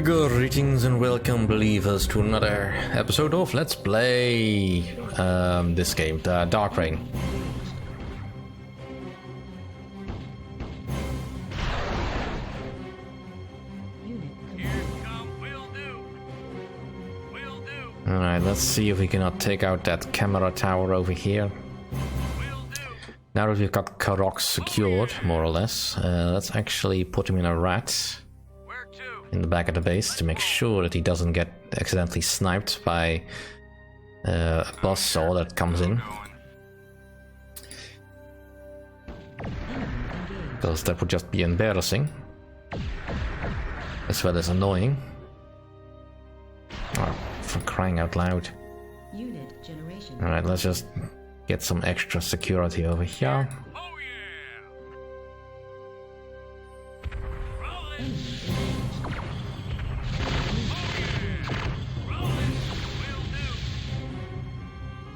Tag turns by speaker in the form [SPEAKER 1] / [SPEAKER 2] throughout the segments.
[SPEAKER 1] Greetings and welcome, believers, to another episode of Let's Play this game, the Dark Reign. Alright, let's see if we cannot take out that camera tower over here. Now that we've got Karok secured, more or less, let's actually put him in a rat in the back of the base to make sure that he doesn't get accidentally sniped by a buzzsaw that comes in. Because that would just be embarrassing, as well as annoying. Oh, for crying out loud. Alright, let's just get some extra security over here.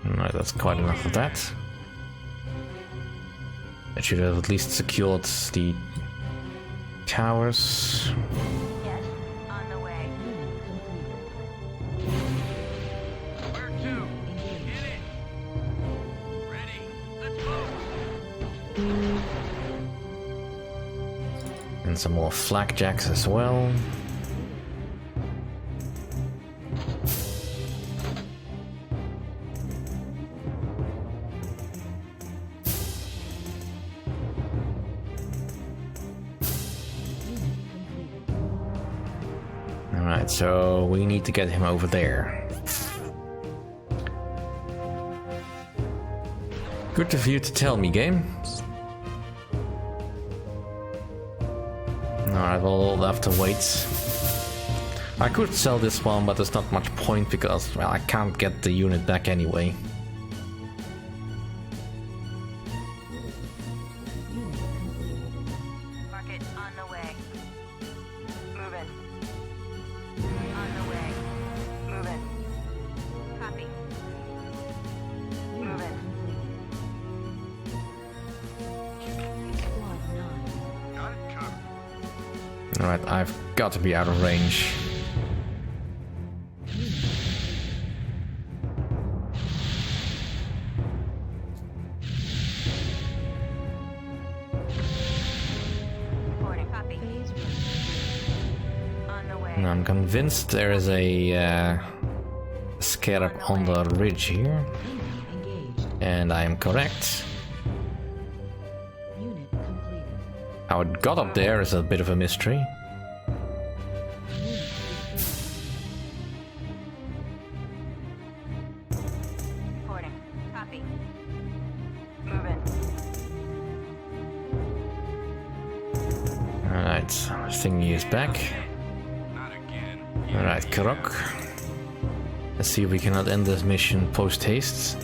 [SPEAKER 1] Alright, that's quite enough of that. That should have at least secured the towers.
[SPEAKER 2] Yes, on the way. Where to? Get it. Ready. Let's move.
[SPEAKER 1] And some more flakjacks as well. Alright, so we need to get him over there. Good of you to tell me, game. Alright, we'll have to wait. I could sell this one, but there's not much point because, well, I can't get the unit back anyway.
[SPEAKER 2] Market on the way. Moving. On the way. Moving. Copy. Moving. Got it covered.
[SPEAKER 1] Alright, I've got to be out of range.
[SPEAKER 2] Reporting. Copy. On the way.
[SPEAKER 1] And I'm convinced there is a scarab on the ridge here. And I am correct. How it got up there is a bit of a mystery.
[SPEAKER 2] Reporting. Copy. Moving.
[SPEAKER 1] Alright, thingy is back.
[SPEAKER 2] Not again.
[SPEAKER 1] Alright, Karok. Let's see if we cannot end this mission post haste.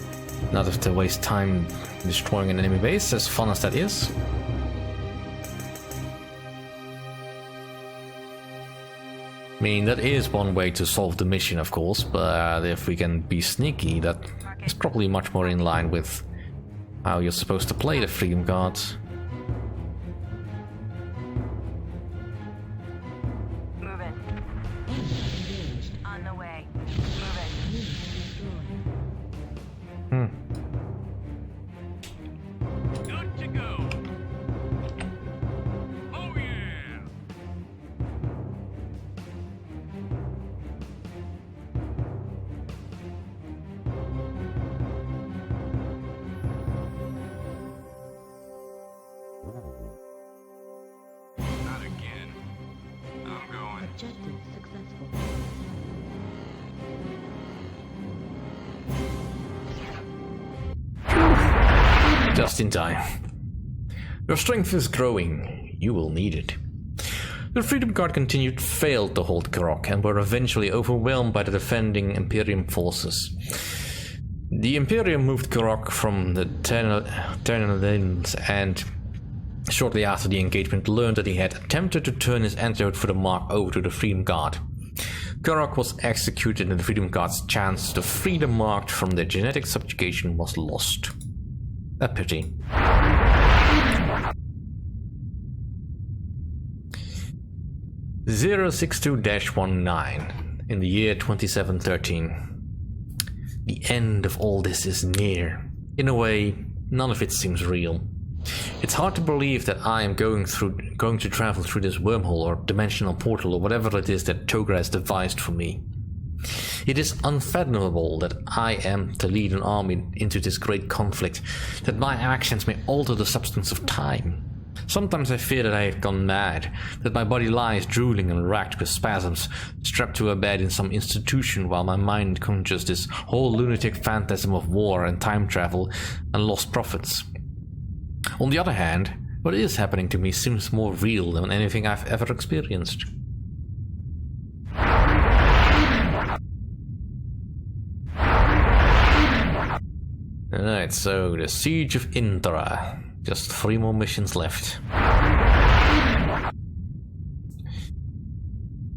[SPEAKER 1] Not have to waste time destroying an enemy base, as fun as that is. I mean, that is one way to solve the mission, of course, but if we can be sneaky, that is probably much more in line with how you're supposed to play the Freedom Guards.
[SPEAKER 2] Moving. On the way. Moving. Good to go. Oh yeah. Not again. I'm going.
[SPEAKER 3] Objective successful.
[SPEAKER 1] Just in time. Your strength is growing. You will need it. The Freedom Guard continued failed to hold Karok and were eventually overwhelmed by the defending Imperium forces. The Imperium moved Karok from the Ternalins and shortly after the engagement learned that he had attempted to turn his antidote for the mark over to the Freedom Guard. Karok was executed and the Freedom Guard's chance to free the mark from their genetic subjugation was lost. A pity. 062-19 in the year 2713. The end of all this is near. In a way, none of it seems real. It's hard to believe that I am going to travel through this wormhole or dimensional portal or whatever it is that Togra has devised for me. It is unfathomable that I am to lead an army into this great conflict, that my actions may alter the substance of time. Sometimes I fear that I have gone mad, that my body lies drooling and racked with spasms, strapped to a bed in some institution while my mind conjures this whole lunatic phantasm of war and time travel and lost prophets. On the other hand, what is happening to me seems more real than anything I've ever experienced. Alright, so the Siege of Indra. Just 3 more missions left.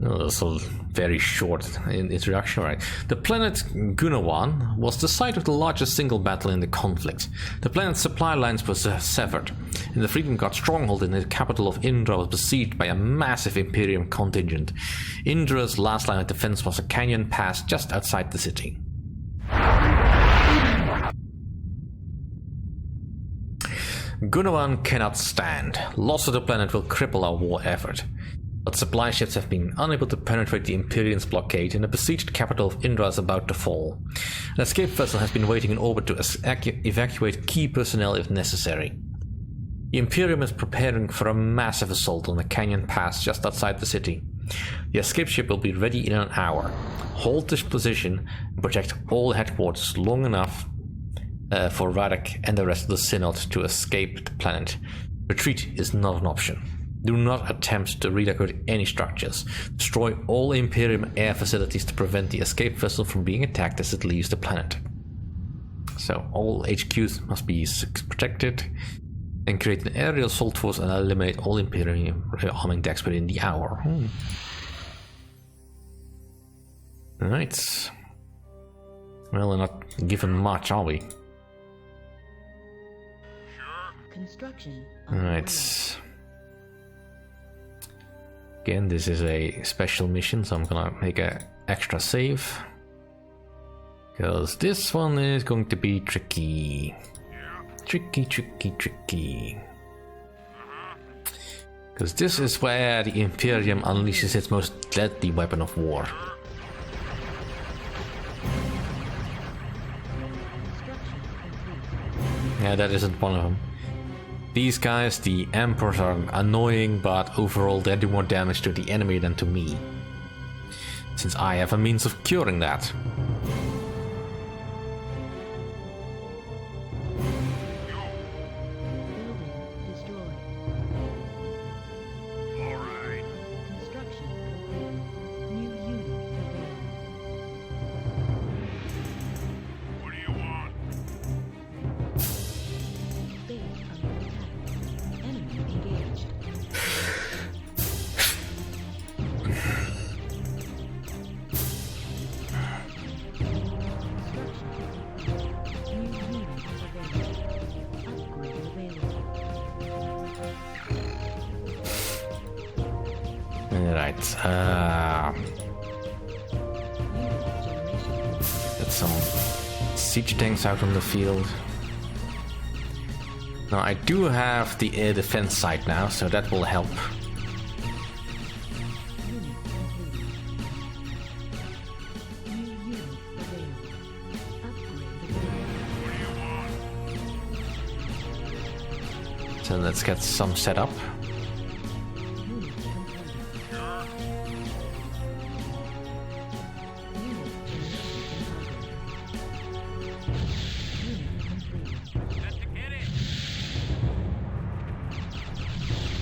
[SPEAKER 1] Oh, that's a very short introduction, right? The planet Gunawan was the site of the largest single battle in the conflict. The planet's supply lines were severed, and the Freedom Guard stronghold in the capital of Indra was besieged by a massive Imperium contingent. Indra's last line of defense was a canyon pass just outside the city. Gunawan cannot stand. Loss of the planet will cripple our war effort. But supply ships have been unable to penetrate the Imperium's blockade, and the besieged capital of Indra is about to fall. An escape vessel has been waiting in orbit to evacuate key personnel if necessary. The Imperium is preparing for a massive assault on the canyon pass just outside the city. The escape ship will be ready in an hour. Hold this position and protect all headquarters long enough for Radak and the rest of the Synod to escape the planet. Retreat is not an option. Do not attempt to relocate any structures. Destroy all Imperium air facilities to prevent the escape vessel from being attacked as it leaves the planet. So all HQs must be protected, and create an aerial assault force and eliminate all Imperium arming decks within the hour. Alright. Well, we're not given much, are we?
[SPEAKER 3] Construction.
[SPEAKER 1] Alright. Again, this is a special mission, so I'm gonna make an extra save. Because this one is going to be tricky. Tricky. Because this is where the Imperium unleashes its most deadly weapon of war. Yeah, that isn't one of them. These guys, the Emperors, are annoying, but overall they do more damage to the enemy than to me. Since I have a means of curing that.
[SPEAKER 2] Alright.
[SPEAKER 3] Construction complete. New unit
[SPEAKER 2] What do you want?
[SPEAKER 3] base under attack. Enemy engaged.
[SPEAKER 1] Right. Get some siege tanks out on the field. Now I do have the air defense site now, so that will help. So let's get some set up.
[SPEAKER 2] Just to get it.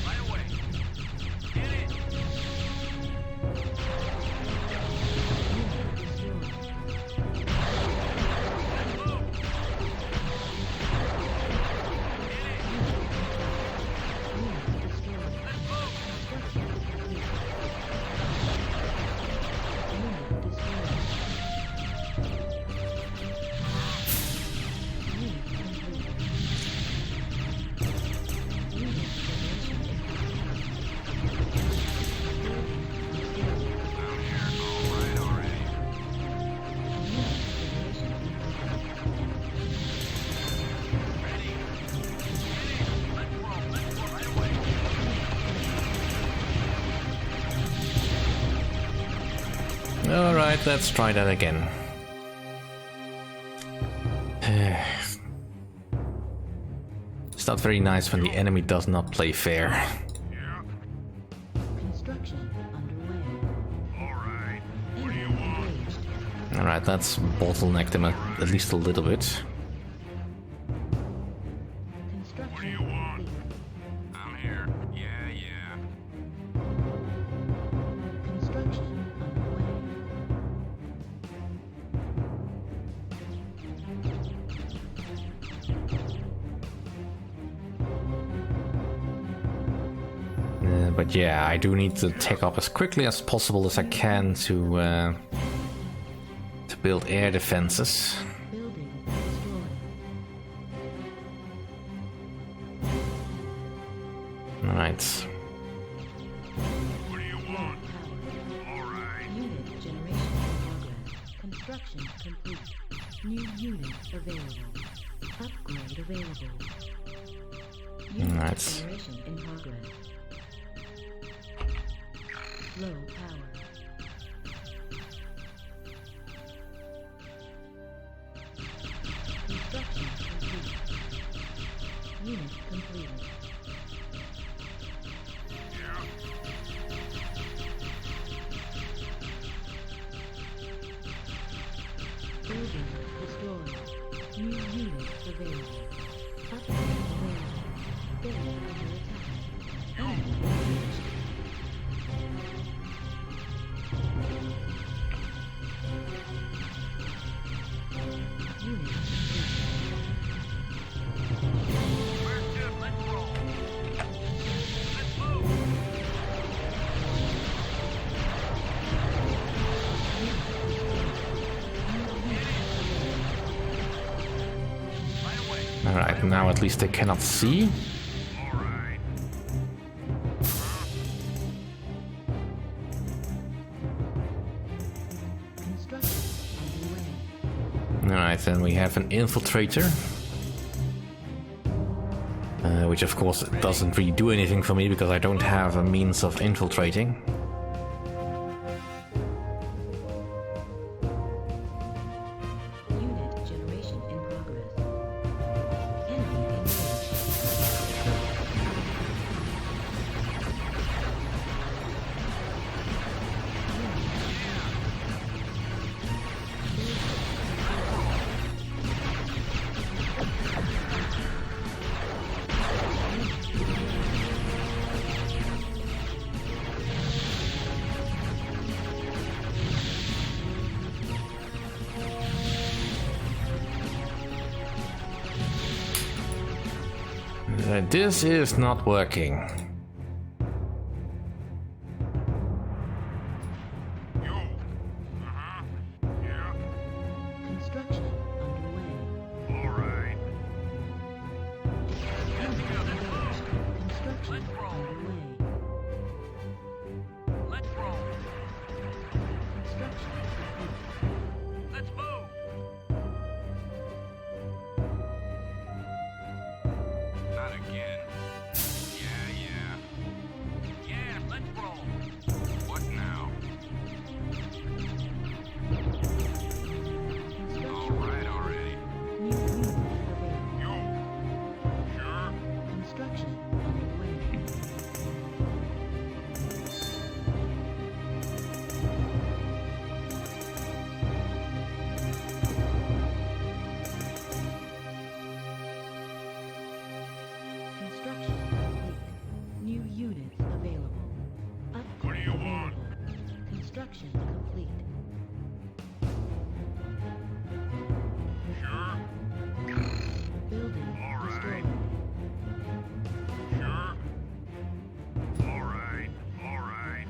[SPEAKER 2] Right away. Get it. Let's move. Get it.
[SPEAKER 1] Alright, let's try that again. It's not very nice when the enemy does not play fair.
[SPEAKER 2] Yeah.
[SPEAKER 3] Construction underway.
[SPEAKER 2] All right. What do you
[SPEAKER 3] Enemy
[SPEAKER 2] want?
[SPEAKER 3] engaged.
[SPEAKER 1] Alright, that's bottlenecked him at least a little bit.
[SPEAKER 3] Construction
[SPEAKER 2] What do you want?
[SPEAKER 3] complete.
[SPEAKER 2] I'm here. Yeah, yeah.
[SPEAKER 3] Construction underway.
[SPEAKER 1] But yeah, I do need to take up as quickly as possible as I can to build air defenses.
[SPEAKER 3] Building destroyed.
[SPEAKER 1] Alright.
[SPEAKER 2] What do you
[SPEAKER 3] Low
[SPEAKER 2] want?
[SPEAKER 3] power.
[SPEAKER 2] All right.
[SPEAKER 3] Unit generation in progress. Construction complete. New unit available. Upgrade available. Unit
[SPEAKER 1] Nice.
[SPEAKER 3] generation in progress. Low power. Construction complete. Unit completed.
[SPEAKER 2] Yeah.
[SPEAKER 3] Building destroyed. New unit available. Upgrade available. Building under attack. Enemy engaged. Unit complete.
[SPEAKER 2] Where's Jim? Let's roll. Let's move. Right away.
[SPEAKER 1] Alright, now at least they cannot see.
[SPEAKER 2] All right.
[SPEAKER 3] Construction underway.
[SPEAKER 1] Alright, then we have an infiltrator. Which of course doesn't really do anything for me because I don't have a means of infiltrating.
[SPEAKER 3] Unit generation in progress. Enemy engaged.
[SPEAKER 1] This is not working.
[SPEAKER 2] Yo. Uh-huh. Yeah.
[SPEAKER 3] Construction underway.
[SPEAKER 2] All right.
[SPEAKER 3] Enemy engaged. Construction
[SPEAKER 2] Let's roll.
[SPEAKER 3] underway.
[SPEAKER 2] Let's roll.
[SPEAKER 3] Construction complete.
[SPEAKER 2] Let's move. Not again. Yeah, yeah. Yeah, let's roll. What now? All right already.
[SPEAKER 3] New unit available.
[SPEAKER 2] Yo. Sure.
[SPEAKER 3] Construction underway. Construction complete. New units available. Upgrade
[SPEAKER 2] What do you want?
[SPEAKER 3] available. Construction complete.
[SPEAKER 2] Sure.
[SPEAKER 3] Building
[SPEAKER 2] All right.
[SPEAKER 3] destroyed.
[SPEAKER 2] Sure. All right. All right.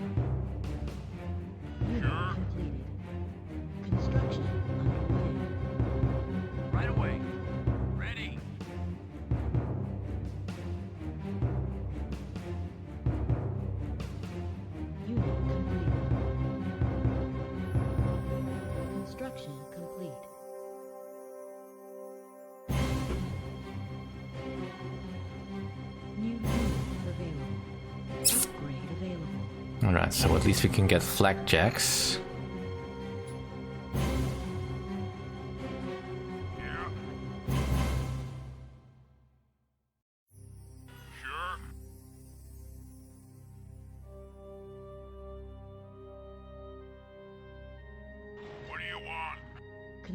[SPEAKER 3] Unit
[SPEAKER 2] Sure.
[SPEAKER 3] completed. Construction underway.
[SPEAKER 2] Right away. Ready.
[SPEAKER 3] Unit completed. Construction complete. New unit available. Upgrade available.
[SPEAKER 1] Alright, so at least we can get flak jacks.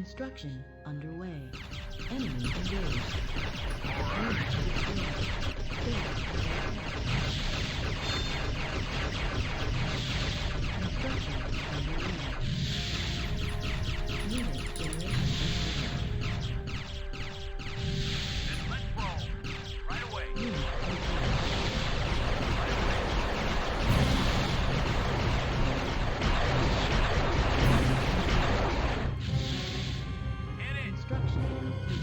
[SPEAKER 3] Construction underway. Enemy engaged. Unit destroyed. Base construction underway. Unit generation
[SPEAKER 2] Then let's roll. Right away.
[SPEAKER 3] unit complete.
[SPEAKER 2] Hit it.
[SPEAKER 3] Construction complete.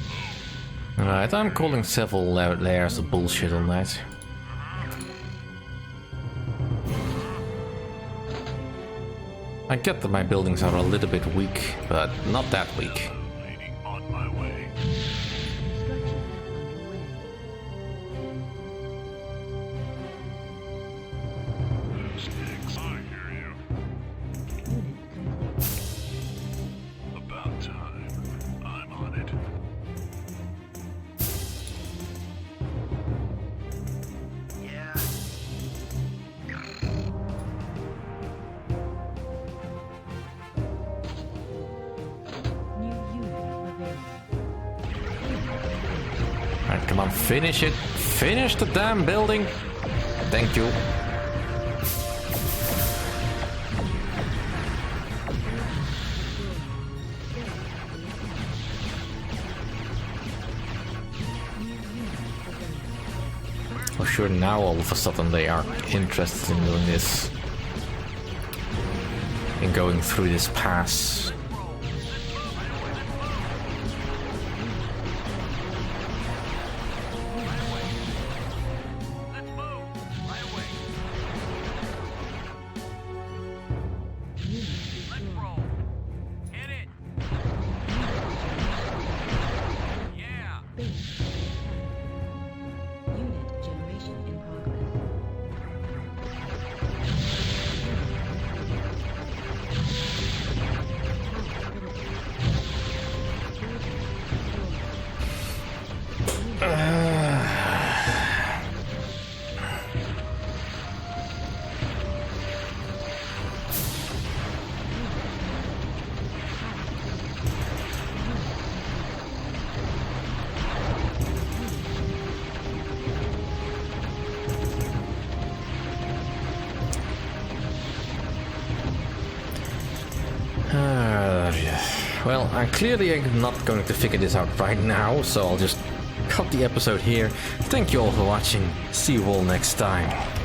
[SPEAKER 1] Alright, I'm calling several layers of bullshit on that. I get that my buildings are a little bit weak, but not that weak.
[SPEAKER 2] Leading on my way.
[SPEAKER 3] Construction underway.
[SPEAKER 2] Sticks, I hear you.
[SPEAKER 3] Unit complete.
[SPEAKER 2] About time. I'm on it. Yeah.
[SPEAKER 3] New unit available.
[SPEAKER 1] Alright, come on, finish it. Finish the damn building. Thank you. For sure, now all of a sudden they are interested in doing this. In going through this pass.
[SPEAKER 2] Let's move. Right away. Let's roll. Hit it. Yeah.
[SPEAKER 3] Base unit generation in progress.
[SPEAKER 1] Well, I'm clearly not going to figure this out right now, so I'll just cut the episode here. Thank you all for watching. See you all next time.